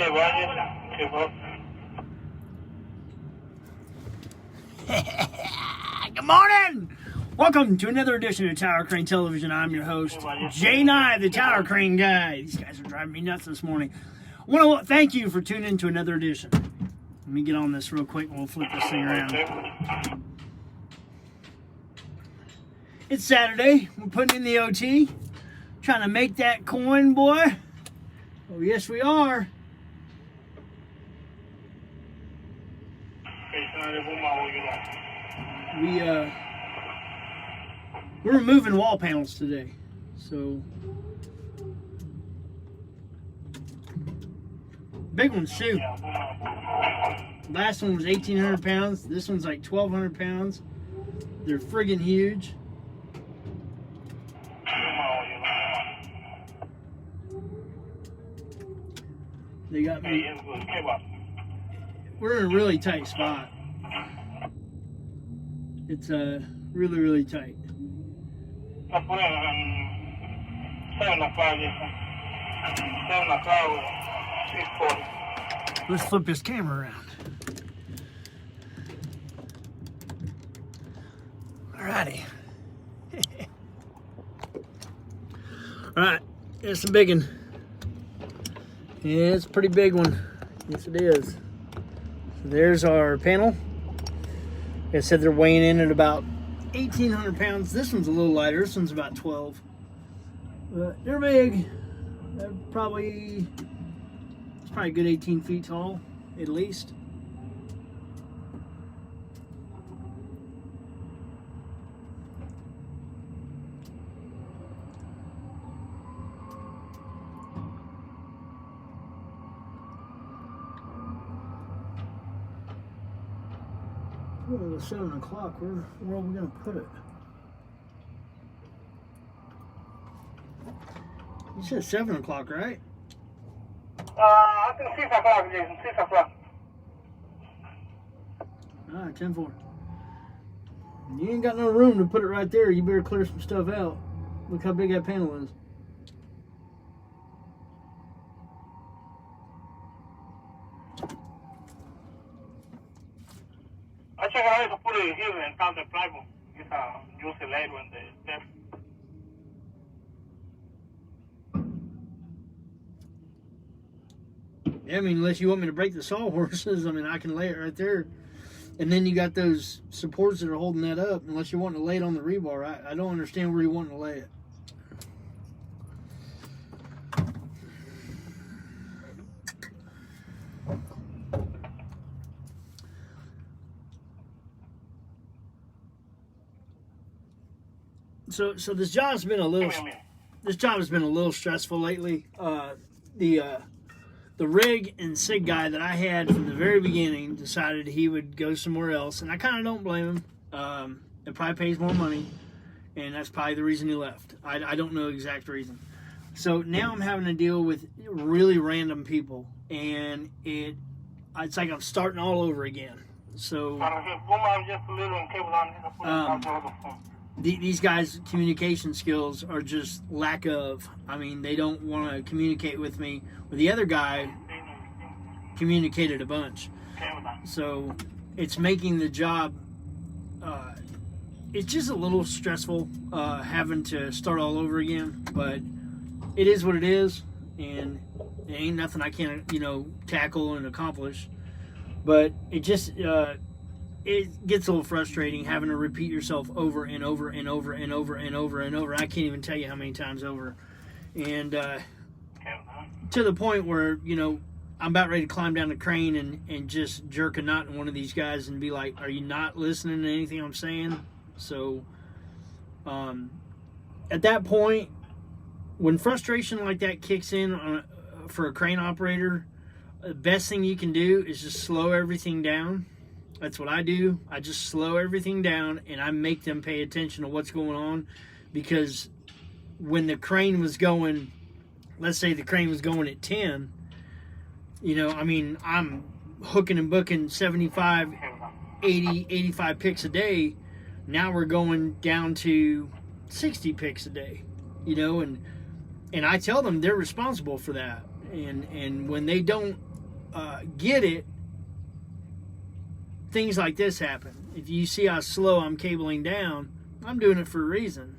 Good morning! Welcome to another edition of Tower Crane Television. I'm your host, Jay Nye, the Tower Crane guy. These guys are driving me nuts this morning. I want to thank you for tuning in to another edition. Let me get on this real quick and we'll flip this thing around. It's Saturday. We're putting in the OT. Trying to make that coin, boy. Oh, yes, we are. We're removing wall panels today. So, big ones too. Last one was 1,800 pounds. This one's like 1,200 pounds. They're friggin' huge. They got me. We're in a really tight spot. It's really, really tight. Let's flip this camera around. Alrighty. Alright, it's a big one. Yeah, it's a pretty big one. Yes, it is. So there's our panel. Like I said, they're weighing in at about 1,800 pounds. This one's a little lighter. This one's about 12. But they're big. They're probably, it's probably a good 18 feet tall, at least. Well, it's 7 o'clock. Where are we going to put it? You said 7 o'clock, right? I think 6 o'clock, Jason. 6 o'clock. All right, 10-4. You ain't got no room to put it right there. You better clear some stuff out. Look how big that panel is. I check out to put it here and count the plywood. It's use it later when the step. Yeah, I mean, unless you want me to break the sawhorses, I mean, I can lay it right there. And then you got those supports that are holding that up, unless you're wanting to lay it on the rebar. I don't understand where you want to lay it. So this job's been a little stressful lately. The rig and SIG guy that I had from the very beginning decided he would go somewhere else, and I kind of don't blame him. It probably pays more money, and that's probably the reason he left. I don't know the exact reason. So now I'm having to deal with really random people, and it's like I'm starting all over again. So these guys' communication skills are just lack of. I mean, they don't want to communicate with me. Well, the other guy communicated a bunch. So it's making the job, it's just a little stressful having to start all over again. But it is what it is. And it ain't nothing I can't, tackle and accomplish. But it just... it gets a little frustrating having to repeat yourself over and over and over and over and over and over. I can't even tell you how many times over. And to the point where, I'm about ready to climb down the crane and just jerk a nut in one of these guys and be like, are you not listening to anything I'm saying? So at that point, when frustration like that kicks in for a crane operator, the best thing you can do is just slow everything down. That's what I do. I just slow everything down and I make them pay attention to what's going on, because when the crane was going, let's say the crane was going at 10, I'm hooking and booking 75, 80, 85 picks a day. Now we're going down to 60 picks a day, and I tell them they're responsible for that. And when they don't get it, things like this happen. If you see how slow I'm cabling down, I'm doing it for a reason.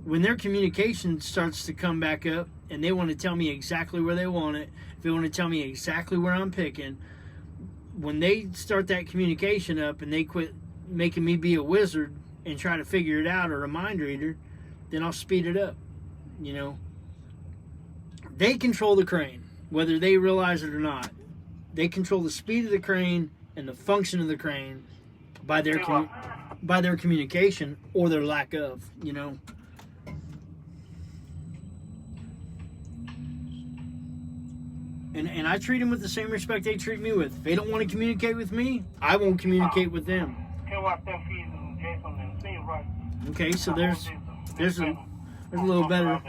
When their communication starts to come back up and they want to tell me exactly where they want it, if they want to tell me exactly where I'm picking, when they start that communication up and they quit making me be a wizard and try to figure it out or a mind reader, then I'll speed it up. You know, they control the crane, whether they realize it or not. They control the speed of the crane and the function of the crane by their communication or their lack of, you know. And I treat them with the same respect they treat me with. If they don't want to communicate with me, I won't communicate with them. Okay, so there's a little better.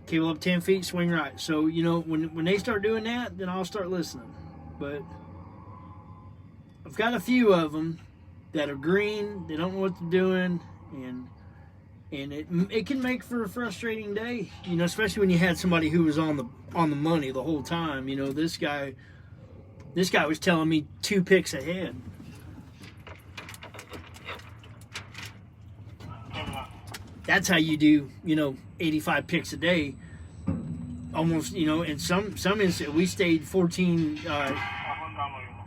Cable up 10 feet, swing right. So, you know, when they start doing that, then I'll start listening. But I've got a few of them that are green. They don't know what they're doing, and it can make for a frustrating day. You know, especially when you had somebody who was on the money the whole time. You know, this guy was telling me 2 picks ahead. That's how you do, you know, 85 picks a day. Almost, you know, in some instances, we stayed 14.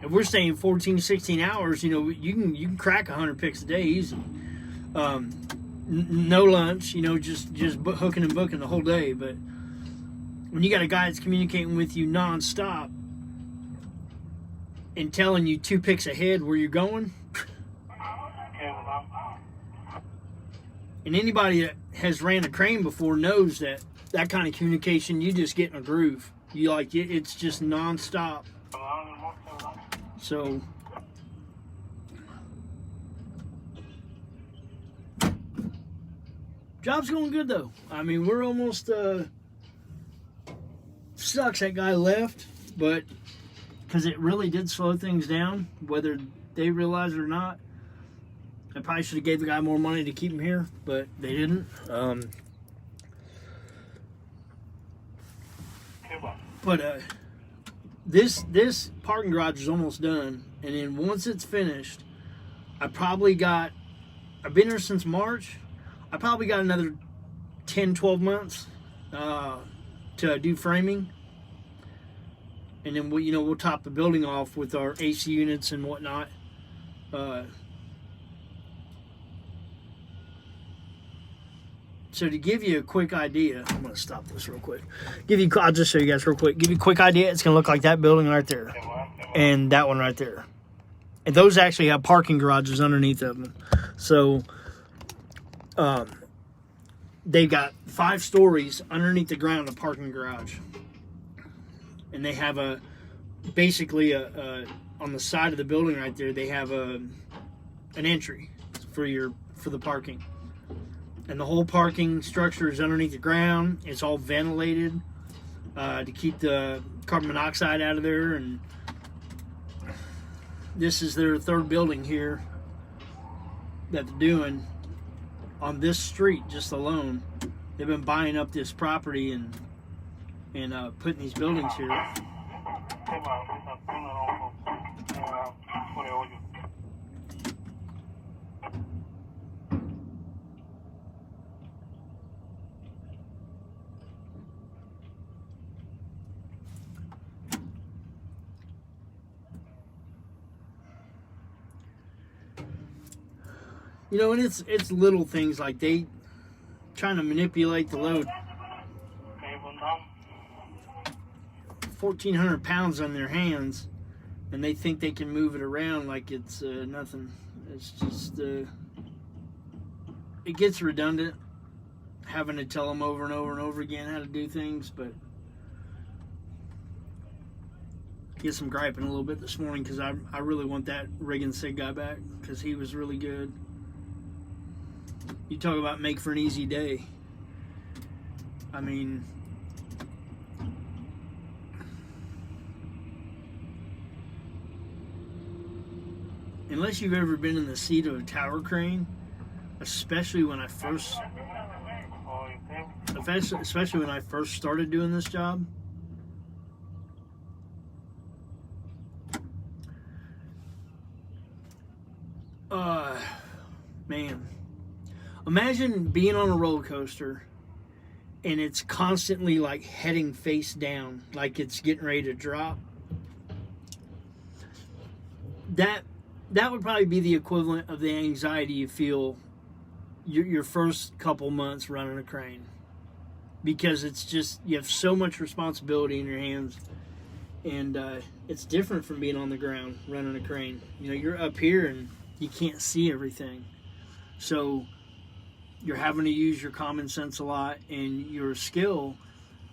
If we're staying 14, 16 hours, you know, you can crack 100 picks a day easy. No lunch, you know, just hooking and booking the whole day. But when you got a guy that's communicating with you nonstop and telling you 2 picks ahead where you're going. And anybody that has ran a crane before knows that kind of communication, you just get in a groove. You like it, it's just nonstop. So job's going good though. I mean, we're almost sucks that guy left, but because it really did slow things down, whether they realize it or not. I probably should have gave the guy more money to keep him here, but they didn't. But this parking garage is almost done, and then once it's finished, I've been here since March. I probably got another 10, 12 months to do framing, and then we'll top the building off with our AC units and whatnot. So to give you a quick idea, I'm going to stop this real quick. I'll just show you guys real quick. Give you a quick idea. It's going to look like that building right there, and that one right there. And those actually have parking garages underneath of them. So they've got 5 stories underneath the ground, a parking garage, and they have basically on the side of the building right there. They have an entry for the parking. And the whole parking structure is underneath the ground. It's all ventilated to keep the carbon monoxide out of there. And this is their 3rd building here that they're doing on this street just alone. They've been buying up this property and putting these buildings here. You know, and it's little things like they trying to manipulate the load. 1,400 pounds on their hands, and they think they can move it around like it's nothing. It's just it gets redundant having to tell them over and over and over again how to do things, but get some griping a little bit this morning because I really want that Rig and Sig guy back because he was really good. You talk about make for an easy day. I mean, unless you've ever been in the seat of a tower crane, especially when I first started doing this job, Man, imagine being on a roller coaster and it's constantly like heading face down, like it's getting ready to drop. That would probably be the equivalent of the anxiety you feel your first couple months running a crane, because it's just, you have so much responsibility in your hands, and it's different from being on the ground running a crane. You know, you're up here and you can't see everything, so you're having to use your common sense a lot and your skill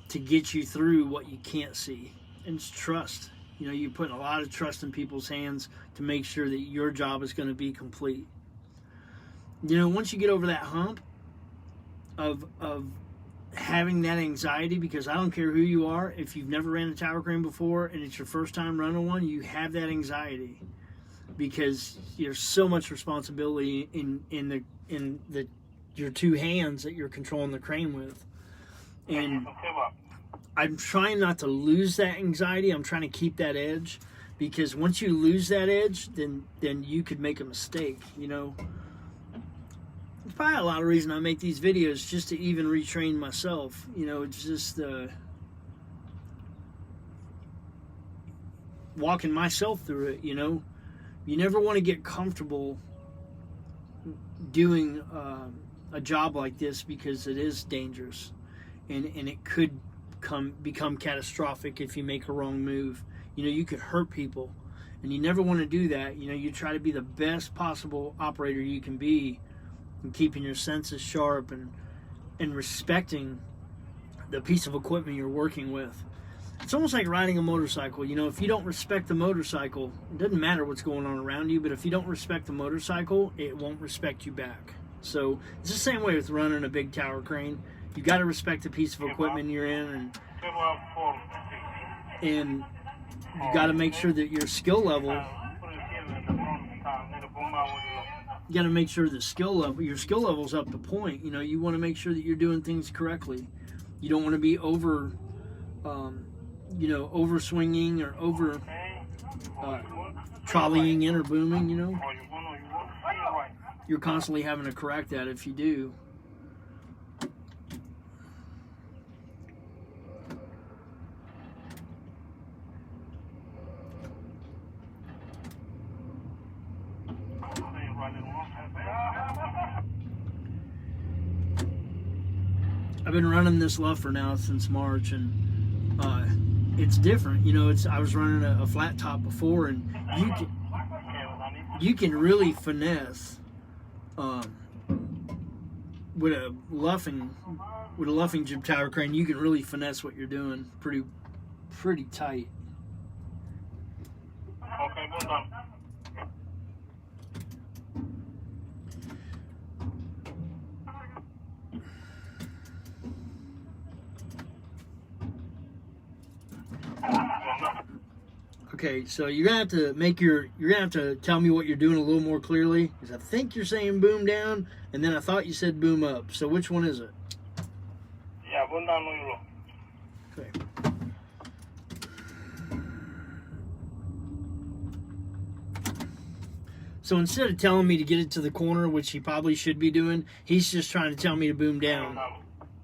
to get you through what you can't see. And it's trust. You know, you're putting a lot of trust in people's hands to make sure that your job is going to be complete. You know, once you get over that hump of having that anxiety, because I don't care who you are, if you've never ran a tower crane before and it's your first time running one, you have that anxiety because there's so much responsibility in your two hands that you're controlling the crane with. And I'm trying not to lose that anxiety. I'm trying to keep that edge, because once you lose that edge, then you could make a mistake, you know. There's probably a lot of reason I make these videos, just to even retrain myself. You know, it's just walking myself through it, you know. You never want to get comfortable doing a job like this, because it is dangerous, and it could become catastrophic if you make a wrong move. You know, you could hurt people, and you never want to do that. You know, you try to be the best possible operator you can be, and keeping your senses sharp and respecting the piece of equipment you're working with. It's almost like riding a motorcycle. You know, if you don't respect the motorcycle, it doesn't matter what's going on around you, but if you don't respect the motorcycle, it won't respect you back. So it's the same way with running a big tower crane. You got to respect the piece of equipment you're in, and you got to make sure that your skill level, you got to make sure the your skill level's up to point. You know, you want to make sure that you're doing things correctly. You don't want to be over swinging or over trolleying in or booming, you know. You're constantly having to correct that if you do. I've been running this Luffer now since March, and it's different. You know, I was running a flat top before, and you can really finesse with a luffing jib tower crane. You can really finesse what you're doing pretty tight. Okay, well done. Okay, so you're gonna have to tell me what you're doing a little more clearly, because I think you're saying boom down, and then I thought you said boom up. So which one is it? Yeah, boom down on your low. Okay. So instead of telling me to get it to the corner, which he probably should be doing, he's just trying to tell me to boom down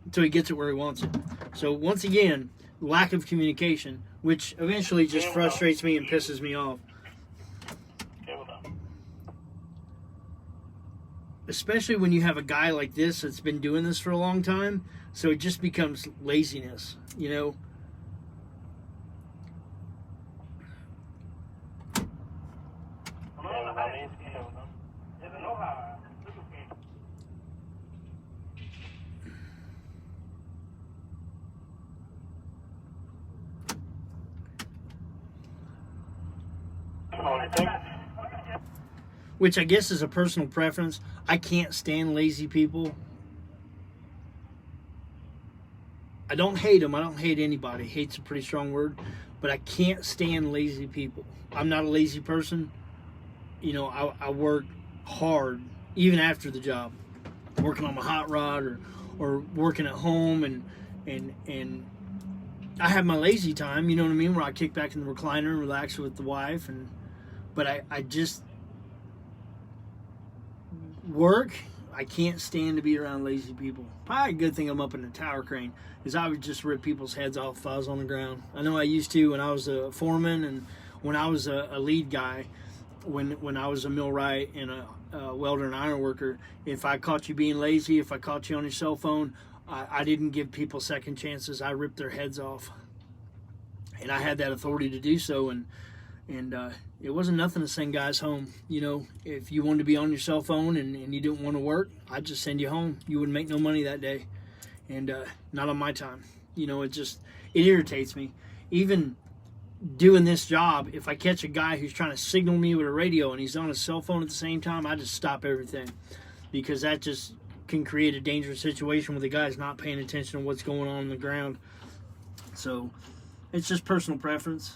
until he gets it where he wants it. So once again, lack of communication, which eventually just frustrates me and pisses me off. Especially when you have a guy like this that's been doing this for a long time, so it just becomes laziness, you know. Which I guess is a personal preference. I can't stand lazy people. I don't hate them. I don't hate anybody. Hate's a pretty strong word. But I can't stand lazy people. I'm not a lazy person. You know, I work hard, even after the job. Working on my hot rod or working at home, and I have my lazy time, you know what I mean, where I kick back in the recliner and relax with the wife. But I just... work, I can't stand to be around lazy people. Probably a good thing I'm up in the tower crane, is I would just rip people's heads off if I was on the ground. I know I used to when I was a foreman and when I was a lead guy, when I was a millwright and a welder and iron worker. If I caught you being lazy, if I caught you on your cell phone, I didn't give people second chances. I ripped their heads off. And I had that authority to do so, and it wasn't nothing to send guys home. You know, if you wanted to be on your cell phone and you didn't want to work, I'd just send you home. You wouldn't make no money that day, and not on my time. You know, it irritates me. Even doing this job, if I catch a guy who's trying to signal me with a radio and he's on his cell phone at the same time, I just stop everything, because that just can create a dangerous situation where the guy's not paying attention to what's going on the ground. So it's just personal preference.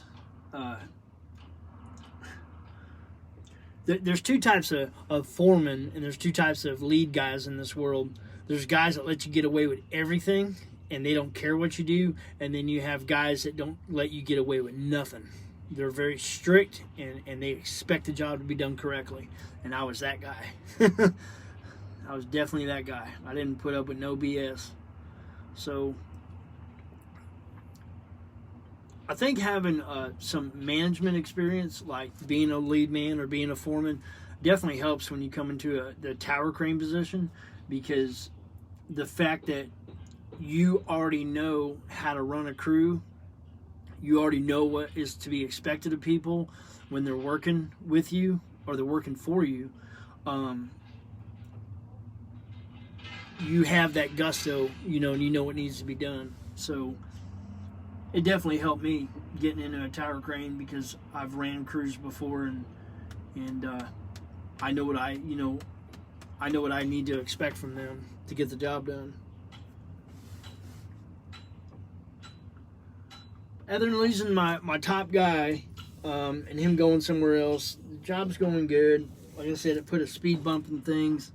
There's two types of foremen, and there's two types of lead guys in this world. There's guys that let you get away with everything, and they don't care what you do. And then you have guys that don't let you get away with nothing. They're very strict, and they expect the job to be done correctly. And I was that guy. I was definitely that guy. I didn't put up with no BS. So I think having some management experience, like being a lead man or being a foreman, definitely helps when you come into the tower crane position, because the fact that you already know how to run a crew, you already know what is to be expected of people when they're working with you or they're working for you. You have that gusto, you know, and you know what needs to be done. So it definitely helped me getting into a tower crane, because I've ran crews before, and I know what I need to expect from them to get the job done. Other than losing my top guy and him going somewhere else, the job's going good. Like I said, it put a speed bump in things.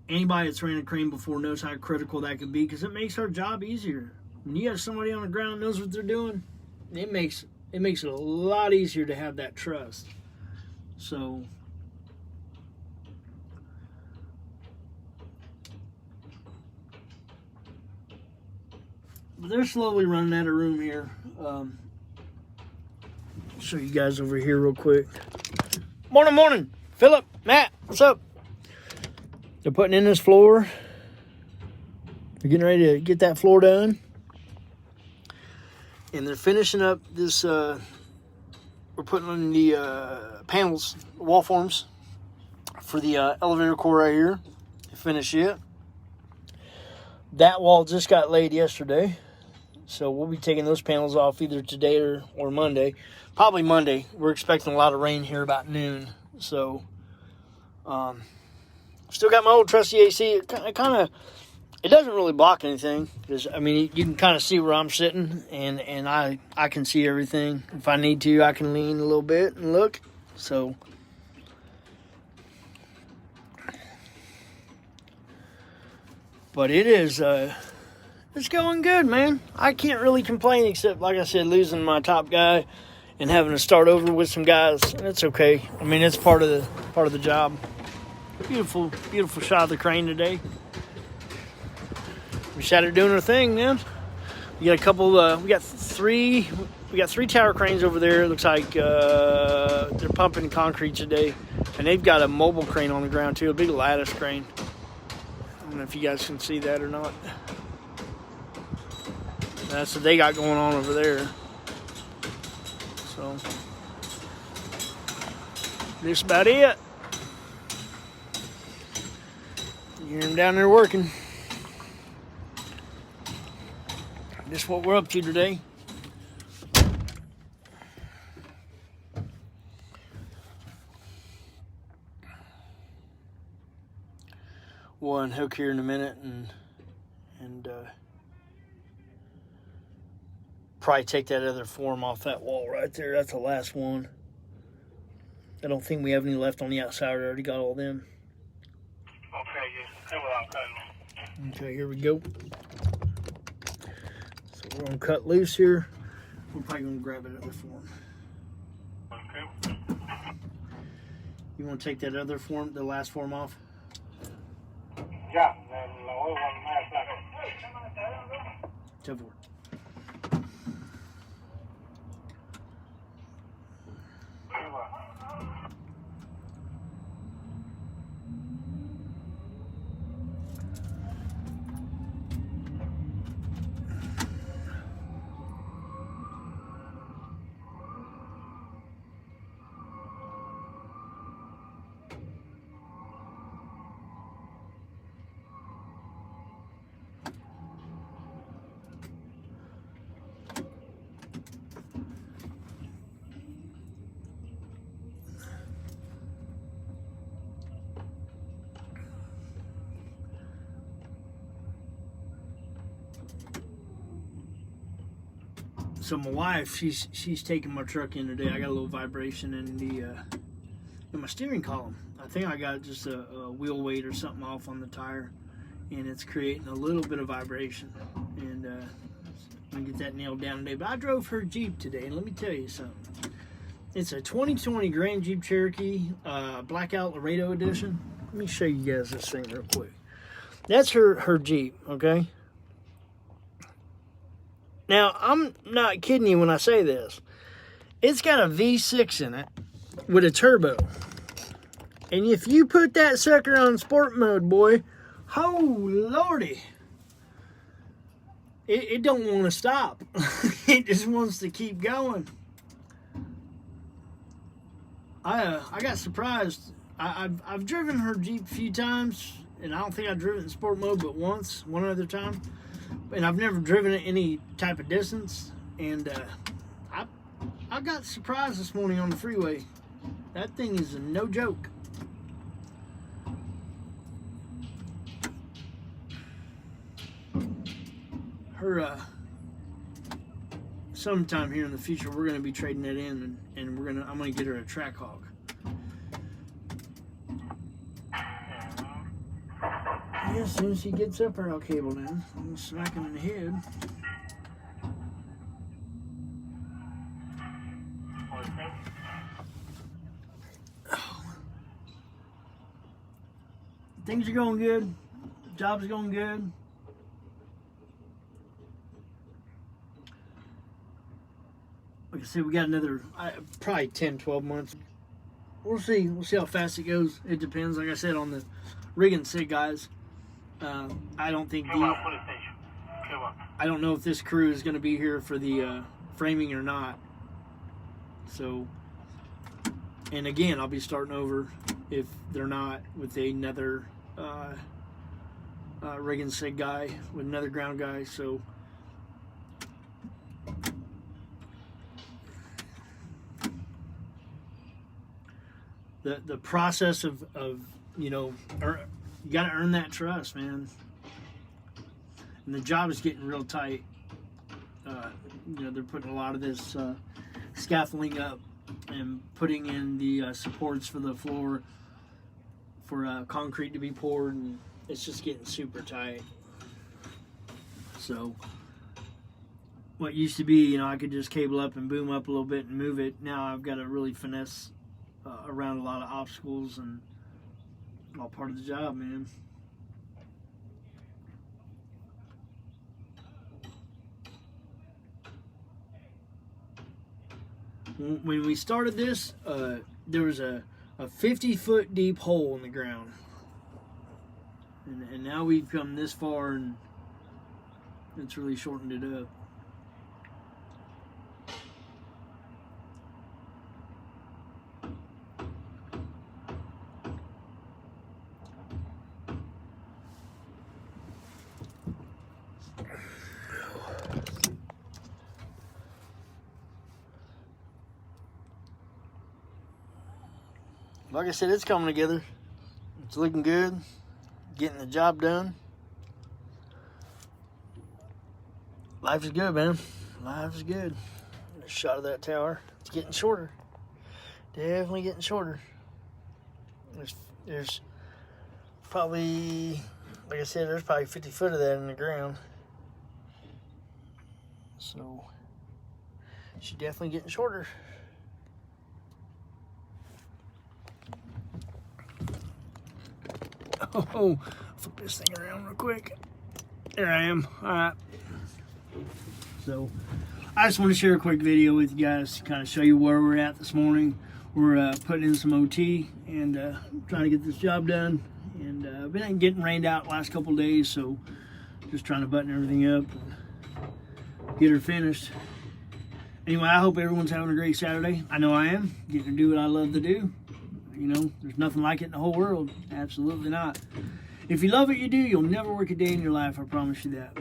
Anybody that's ran a crane before knows how critical that could be, because it makes our job easier. When you have somebody on the ground knows what they're doing, it makes it a lot easier to have that trust. So but they're slowly running out of room here. I'll show you guys over here real quick. Morning, Philip, Matt, what's up? They're putting in this floor. They're getting ready to get that floor done. And they're finishing up this, we're putting on the panels, wall forms for the elevator core right here. They finished it. That wall just got laid yesterday. So we'll be taking those panels off either today or Monday. Probably Monday. We're expecting a lot of rain here about noon. So, still got my old trusty AC. It doesn't really block anything, because I mean, you can kind of see where I'm sitting, and I can see everything. If I need to, I can lean a little bit and look. So but it is it's going good, man. I can't really complain, except, like I said, losing my top guy and having to start over with some guys. That's okay. I mean, it's part of the job. Beautiful shot of the crane today. We shot her doing her thing, man. We got a couple. We got three tower cranes over there. It looks like they're pumping concrete today, and they've got a mobile crane on the ground too, a big lattice crane. I don't know if you guys can see that or not. That's what they got going on over there. So that's about it. You hear them down there working. This is what we're up to today. We'll unhook here in a minute and probably take that other form off that wall right there. That's the last one. I don't think we have any left on the outside. I already got all them. Okay, yes. Okay, here we go. So we're gonna cut loose here. We're probably gonna grab another form. Okay. You want to take that other form, the last form off? Ya, la voy a poner placa. 10-4. Sí, va. So my wife, she's taking my truck in today. I got a little vibration in the in my steering column. I think I got just a wheel weight or something off on the tire, and it's creating a little bit of vibration. And I'm gonna get that nailed down today. But I drove her Jeep today, and let me tell you something. It's a 2020 Grand Jeep Cherokee Blackout Laredo Edition. Let me show you guys this thing real quick. That's her Jeep, okay? Now, I'm not kidding you when I say this. It's got a V6 in it with a turbo. And if you put that sucker on sport mode, boy, oh lordy, it don't want to stop. It just wants to keep going. I got surprised. I've driven her Jeep a few times, and I don't think I've driven it in sport mode but once, one other time. And I've never driven it any type of distance. And I got surprised this morning on the freeway. That thing is no joke. Her sometime here in the future we're gonna be trading it in, and I'm gonna get her a Trackhawk. Yeah, as soon as he gets up there, I'll cable down. I'm gonna smack him in the head. Things are going good. Job's going good. Like I said, we got another probably 10, 12 months. We'll see. We'll see how fast it goes. It depends, like I said, on the rig and sig guys. I don't think I don't know if this crew is going to be here for the framing or not. So, and again, I'll be starting over if they're not with another rig and sig guy, with another ground guy. So, the process of you know, you got to earn that trust, man. And the job is getting real tight. You know, they're putting a lot of this scaffolding up and putting in the supports for the floor for concrete to be poured, and it's just getting super tight. So what used to be, you know, I could just cable up and boom up a little bit and move it. Now I've got to really finesse around a lot of obstacles, and all part of the job, man. When we started this, there was a 50-foot deep hole in the ground, and now we've come this far, and it's really shortened it up. Like I said, it's coming together. It's looking good. Getting the job done. Life is good, man. Life is good. A shot of that tower. It's getting shorter. Definitely getting shorter. There's probably, like I said, there's probably 50 foot of that in the ground. So, she's definitely getting shorter. Oh, flip this thing around real quick. There I am. All right. So, I just want to share a quick video with you guys to kind of show you where we're at this morning. We're putting in some OT and trying to get this job done. And been getting rained out the last couple of days, so just trying to button everything up and get her finished. Anyway, I hope everyone's having a great Saturday. I know I am. Getting to do what I love to do. You know, there's nothing like it in the whole world. Absolutely not. If you love what you do, you'll never work a day in your life. I promise you that.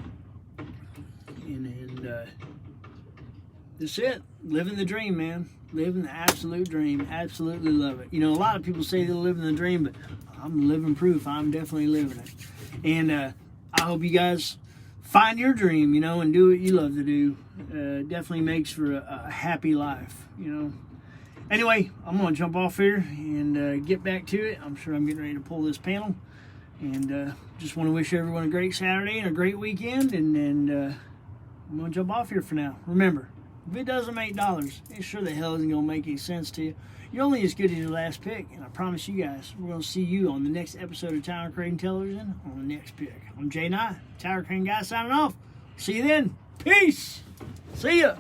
And that's it. Living the dream, man. Living the absolute dream. Absolutely love it. You know, a lot of people say they're living the dream, but I'm living proof. I'm definitely living it. And I hope you guys find your dream, you know, and do what you love to do. Definitely makes for a happy life, you know. Anyway, I'm going to jump off here and get back to it. I'm sure I'm getting ready to pull this panel. And just want to wish everyone a great Saturday and a great weekend. And I'm going to jump off here for now. Remember, if it doesn't make dollars, it sure the hell isn't going to make any sense to you. You're only as good as your last pick. And I promise you guys, we're going to see you on the next episode of Tower Crane Television on the next pick. I'm Jay Nye, Tower Crane Guy, signing off. See you then. Peace. See ya.